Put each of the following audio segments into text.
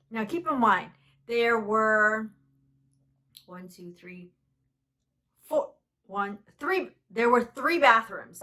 Now keep in mind, there were there were three bathrooms.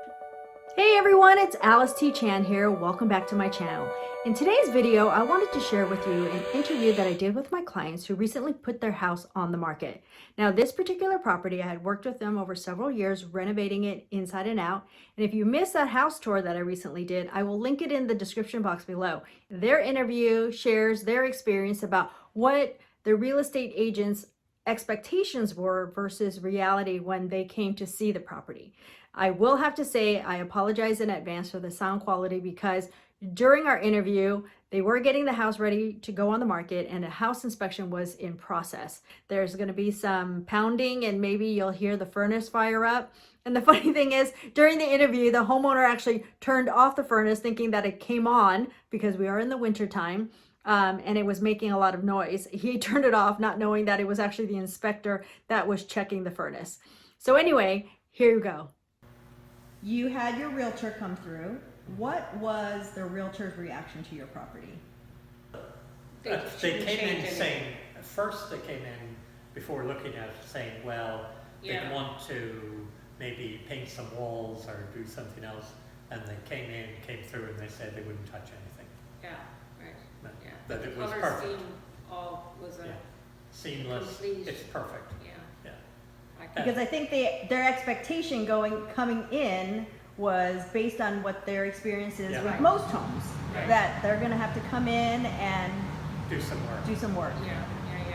Hey everyone, it's Alice T. Chan here. Welcome back to my channel. In today's video, I wanted to share with you an interview that I did with my clients who recently put their house on the market. Now, this particular property, I had worked with them over several years, renovating it inside and out. And if you missed that house tour that I recently did, I will link it in the description box below. Their interview shares their experience about what the real estate agent's expectations were versus reality when they came to see the property. I will have to say I apologize in advance for the sound quality because during our interview, they were getting the house ready to go on the market and a house inspection was in process. There's going to be some pounding and maybe you'll hear the furnace fire up. And the funny thing is, during the interview, the homeowner actually turned off the furnace thinking that it came on because we are in the winter time. And it was making a lot of noise. He turned it off, not knowing that it was actually the inspector that was checking the furnace. So anyway, here you go. You had your realtor come through. What was the realtor's reaction to your property? They came in saying, first they came in before looking at it saying, well, they want to maybe paint some walls or do something else. And they came through and they said they wouldn't touch anything. Yeah, right. No, Yeah. but The it was color perfect. scheme all was a Seamless, complete- it's perfect. yeah. Yeah. Because I think their expectation coming in was based on what their experience is with most homes, that they're going to have to come in and do some work. Yeah.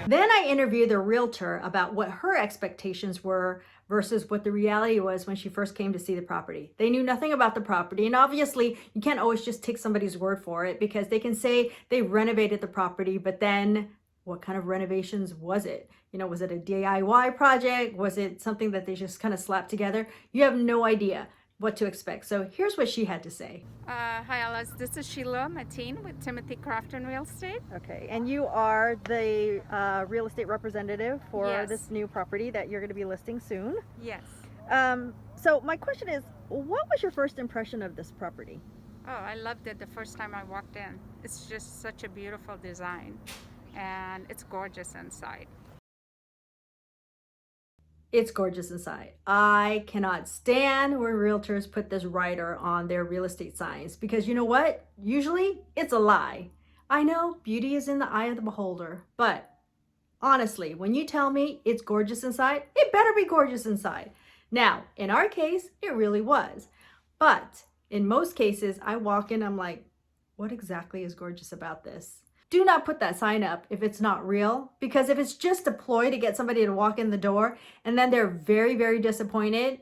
Then I interviewed the realtor about what her expectations were versus what the reality was when she first came to see the property. They knew nothing about the property, and obviously you can't always just take somebody's word for it because they can say they renovated the property, but then what kind of renovations was it? You know, was it a DIY project? Was it something that they just kind of slapped together? You have no idea what to expect. So here's what she had to say. Hi Alice, this is SHEILA MATIN with Timothy Craft and Real Estate. Okay, and you are the real estate representative for Yes. this new property that you're going to be listing soon. Yes. So my question is, what was your first impression of this property? Oh, I loved it the first time I walked in. It's just such a beautiful design and it's gorgeous inside. It's gorgeous inside. I cannot stand when realtors put this rider on their real estate signs because you know what? Usually it's a lie. I know beauty is in the eye of the beholder, but honestly, when you tell me it's gorgeous inside, it better be gorgeous inside. Now, in our case, it really was. But in most cases, I walk in, I'm like, what exactly is gorgeous about this? Do not put that sign up if it's not real, because if it's just a ploy to get somebody to walk in the door and then they're very, very disappointed,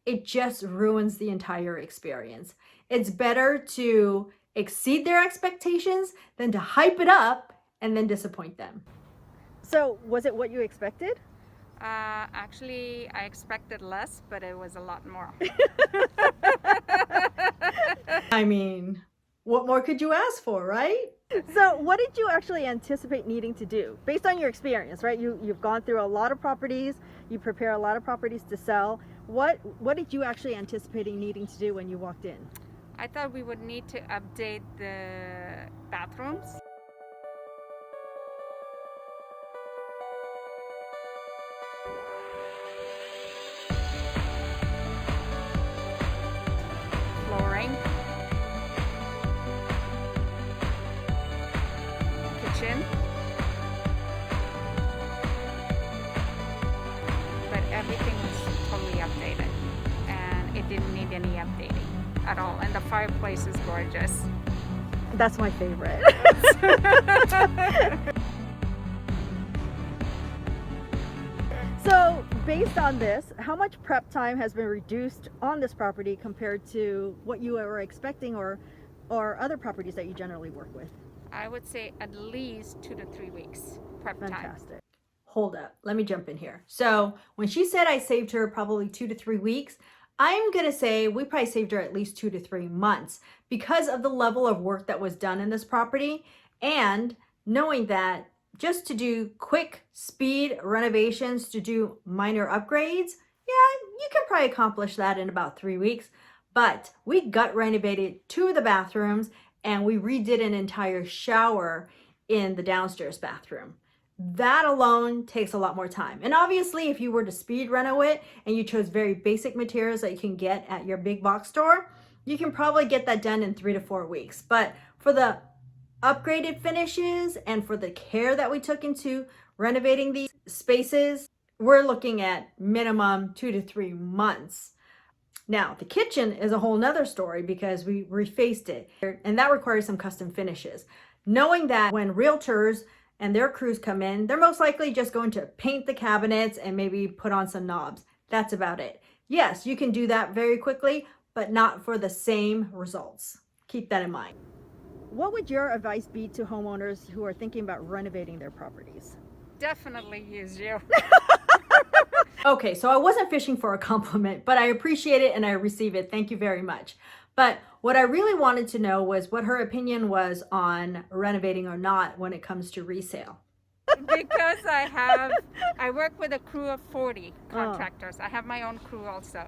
it just ruins the entire experience. It's better to exceed their expectations than to hype it up and then disappoint them. So was it what you expected? Actually, I expected less, but it was a lot more. I mean, what more could you ask for, right? So what did you actually anticipate needing to do based on your experience, right? You've gone through a lot of properties, you prepare a lot of properties to sell. What did you actually anticipating needing to do when you walked in? I thought we would need to update the bathrooms. Flooring. Kitchen. But everything was totally updated and it didn't need any updating at all, and the fireplace is gorgeous. That's my favorite. So based on this, how much prep time has been reduced on this property compared to what you were expecting or other properties that you generally work with? I would say at least 2 to 3 weeks prep time. Fantastic. Hold up, let me jump in here. So when she said I saved her probably 2 to 3 weeks, I'm gonna say we probably saved her at least 2 to 3 months because of the level of work that was done in this property, and knowing that just to do quick speed renovations, to do minor upgrades, yeah, you can probably accomplish that in about 3 weeks. But we gut renovated 2 of the bathrooms and we redid an entire shower in the downstairs bathroom. That alone takes a lot more time. And obviously, if you were to speed reno it and you chose very basic materials that you can get at your big box store, you can probably get that done in 3 to 4 weeks. But for the upgraded finishes and for the care that we took into renovating these spaces, we're looking at minimum 2 to 3 months. Now, the kitchen is a whole nother story because we refaced it, and that requires some custom finishes. Knowing that when realtors and their crews come in, they're most likely just going to paint the cabinets and maybe put on some knobs. That's about it. Yes, you can do that very quickly, but not for the same results. Keep that in mind. What would your advice be to homeowners who are thinking about renovating their properties? Definitely use you. Okay, so I wasn't fishing for a compliment, but I appreciate it and I receive it. Thank you very much. But what I really wanted to know was what her opinion was on renovating or not when it comes to resale. Because I work with a crew of 40 contractors. I have my own crew also.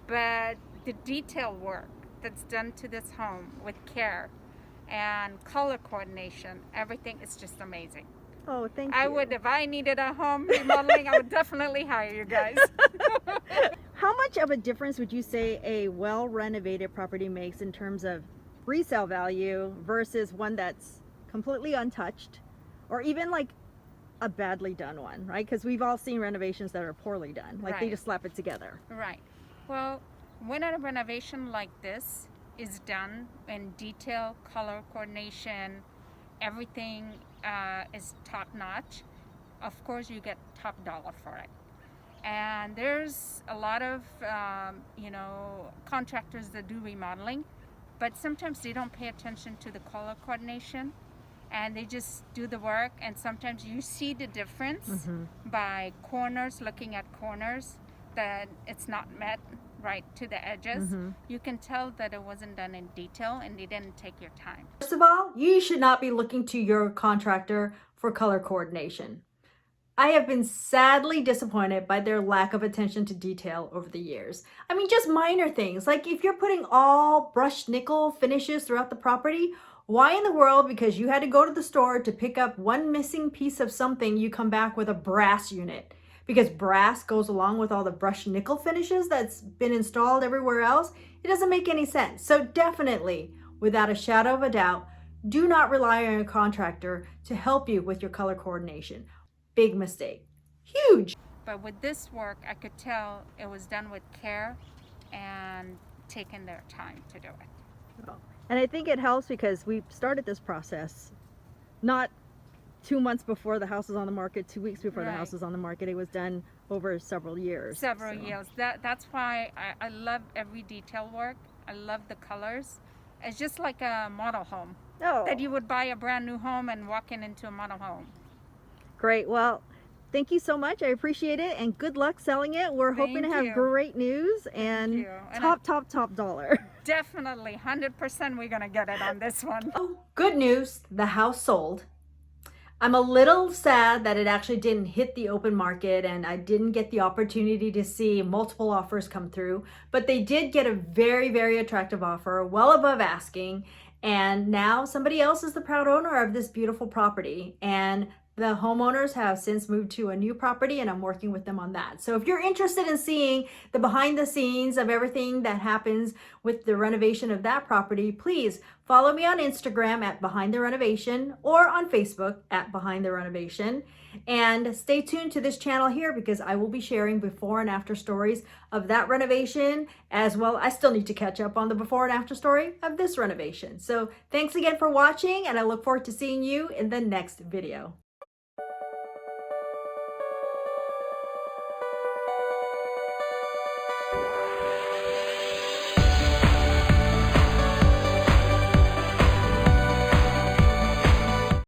But the detail work that's done to this home with care and color coordination, everything is just amazing. Oh, thank you. I would, if I needed a home remodeling, I would definitely hire you guys. How much of a difference would you say a well-renovated property makes in terms of resale value versus one that's completely untouched, or even like a badly done one, right? Because we've all seen renovations that are poorly done, like they just slap it together. Right. Well, when a renovation like this is done in detail, color coordination, everything is top notch, of course you get top dollar for it. And there's a lot of contractors that do remodeling, but sometimes they don't pay attention to the color coordination and they just do the work, and sometimes you see the difference by corners, looking at corners, that it's not met right to the edges. You can tell that it wasn't done in detail and they didn't take your time. First of all, you should not be looking to your contractor for color coordination. I have been sadly disappointed by their lack of attention to detail over the years. I mean, just minor things, like if you're putting all brushed nickel finishes throughout the property, why in the world, because you had to go to the store to pick up one missing piece of something, you come back with a brass unit? Because brass goes along with all the brushed nickel finishes that's been installed everywhere else. It doesn't make any sense. So definitely, without a shadow of a doubt, do not rely on a contractor to help you with your color coordination. Big mistake. Huge. But with this work, I could tell it was done with care and taking their time to do it. And I think it helps because we started this process not 2 months before the house was on the market, 2 weeks before the house was on the market. It was done over several years. Several years. That's why I love every detail work. I love the colors. It's just like a model home. That you would buy a brand new home and walk into a model home. Great. Well, thank you so much. I appreciate it, and good luck selling it. We're hoping to have great news and top dollar. Definitely, 100% we're gonna get it on this one. Oh, good news, the house sold. I'm a little sad that it actually didn't hit the open market and I didn't get the opportunity to see multiple offers come through, but they did get a very, very attractive offer, well above asking, and now somebody else is the proud owner of this beautiful property, and the homeowners have since moved to a new property and I'm working with them on that. So if you're interested in seeing the behind the scenes of everything that happens with the renovation of that property, please follow me on Instagram at Behind the Renovation or on Facebook at Behind the Renovation. And stay tuned to this channel here because I will be sharing before and after stories of that renovation as well. I still need to catch up on the before and after story of this renovation. So thanks again for watching and I look forward to seeing you in the next video.